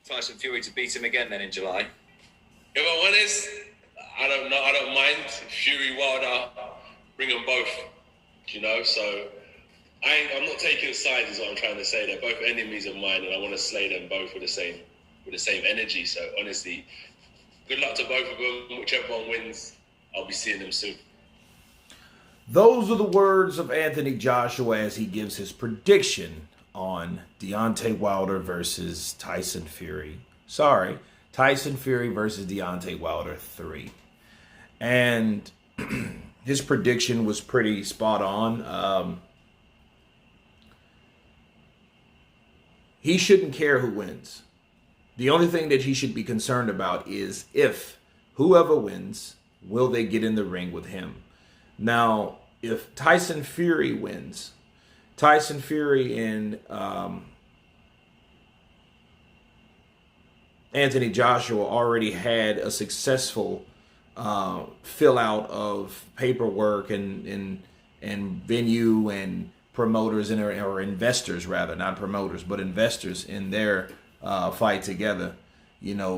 Tyson Fury to beat him again then in July? If I'm honest, I don't know. I don't mind Fury, Wilder, bring them both. So I'm not taking sides. Is what I'm trying to say. They're both enemies of mine, and I want to slay them both with the same energy. So honestly, good luck to both of them. Whichever one wins, I'll be seeing them soon. Those are the words of Anthony Joshua as he gives his prediction on Deontay Wilder versus Tyson Fury. Tyson Fury versus Deontay Wilder 3. And his prediction was pretty spot on. He shouldn't care who wins. The only thing that he should be concerned about is if whoever wins, will they get in the ring with him? Now, if Tyson Fury wins, Tyson Fury and Anthony Joshua already had a successful fill out of paperwork and venue and promoters or investors rather, not promoters, but investors in their fight together.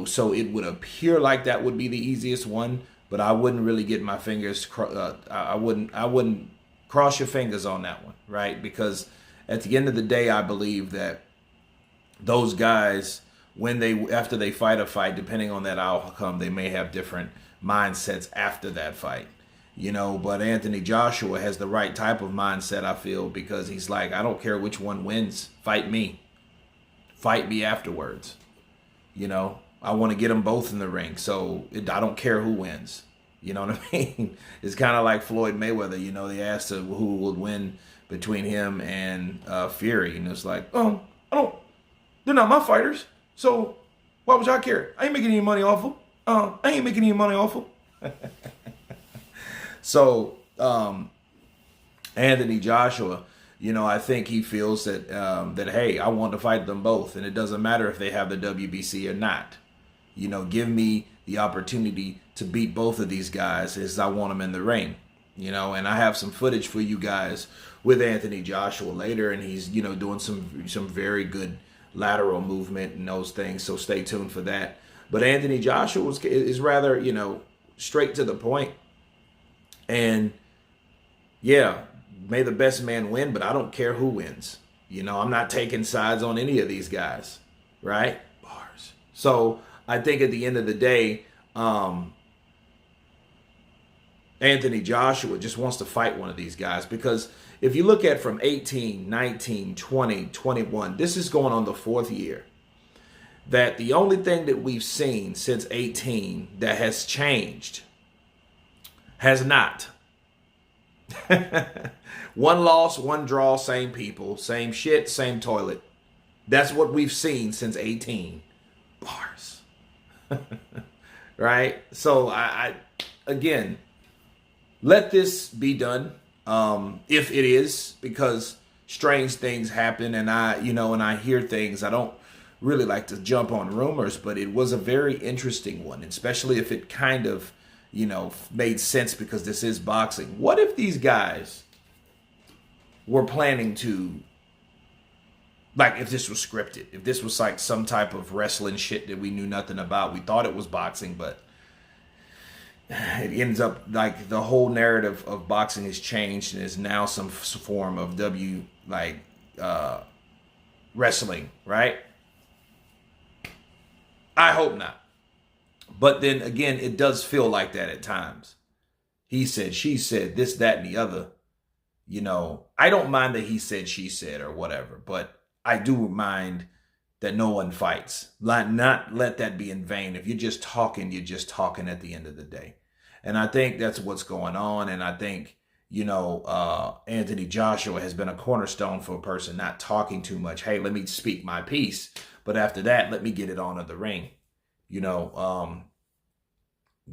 So it would appear like that would be the easiest one, but I wouldn't really get my fingers. I wouldn't cross your fingers on that one, right? Because at the end of the day, I believe that those guys, after they fight a fight, depending on that outcome, they may have different mindsets after that fight. But Anthony Joshua has the right type of mindset, I feel, because he's like, I don't care which one wins. Fight me. Fight me afterwards. I want to get them both in the ring. So I don't care who wins. You know what I mean? It's kind of like Floyd Mayweather. They asked who would win between him and Fury. And it's like, they're not my fighters. So why would y'all care? I ain't making any money off them. So, Anthony Joshua, I think he feels that, hey, I want to fight them both. And it doesn't matter if they have the WBC or not. Give me the opportunity to beat both of these guys as I want them in the ring. And I have some footage for you guys with Anthony Joshua later. And he's, doing some very good lateral movement and those things. So stay tuned for that. But Anthony Joshua is rather, straight to the point. And yeah, may the best man win, but I don't care who wins. I'm not taking sides on any of these guys, right? Bars. So I think at the end of the day, Anthony Joshua just wants to fight one of these guys, because if you look at from 18, 19, 20, 21, this is going on the 4th year, that the only thing that we've seen since 18 that has changed has not. One loss, one draw, same people, same shit, same toilet. That's what we've seen since 18. Bars. Right? So I again, let this be done. If it is, because strange things happen and I hear things. I don't really like to jump on rumors, but it was a very interesting one, especially if it kind of made sense, because this is boxing. What if these guys were planning to, like, if this was scripted, if this was like some type of wrestling shit that we knew nothing about, we thought it was boxing, but it ends up like the whole narrative of boxing has changed and is now some form of wrestling, right? I hope not. But then again, it does feel like that at times. He said, she said, this, that, and the other. I don't mind that he said, she said, or whatever. But I do mind that no one fights. Not let that be in vain. If you're just talking at the end of the day. And I think that's what's going on. And I think, Anthony Joshua has been a cornerstone for a person not talking too much. Hey, let me speak my piece. But after that, let me get it on in the ring.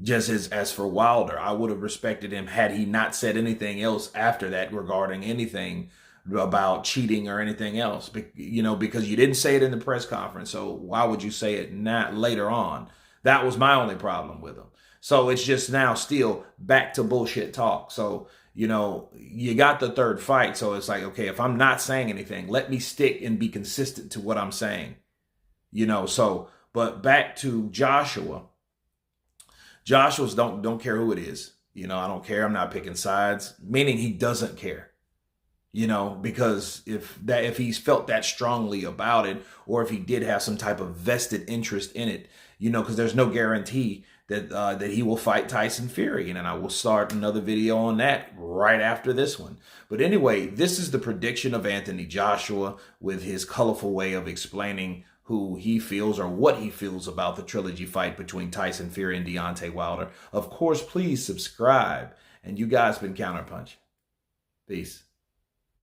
Just as for Wilder, I would have respected him had he not said anything else after that regarding anything about cheating or anything else, because you didn't say it in the press conference. So why would you say it not later on? That was my only problem with him. So it's just now still back to bullshit talk. So, you got the third fight. So it's like, okay, if I'm not saying anything, let me stick and be consistent to what I'm saying. you know. So, but back to Joshua. Joshua's don't care who it is. You know, I don't care. I'm not picking sides, meaning he doesn't care. You know, because if he's felt that strongly about it, or if he did have some type of vested interest in it, you know, because there's no guarantee that he will fight Tyson Fury, and I will start another video on that right after this one. But anyway, this is the prediction of Anthony Joshua with his colorful way of explaining who he feels or what he feels about the trilogy fight between Tyson Fury and Deontay Wilder. Of course, please subscribe. And you guys been Counterpunch. Peace.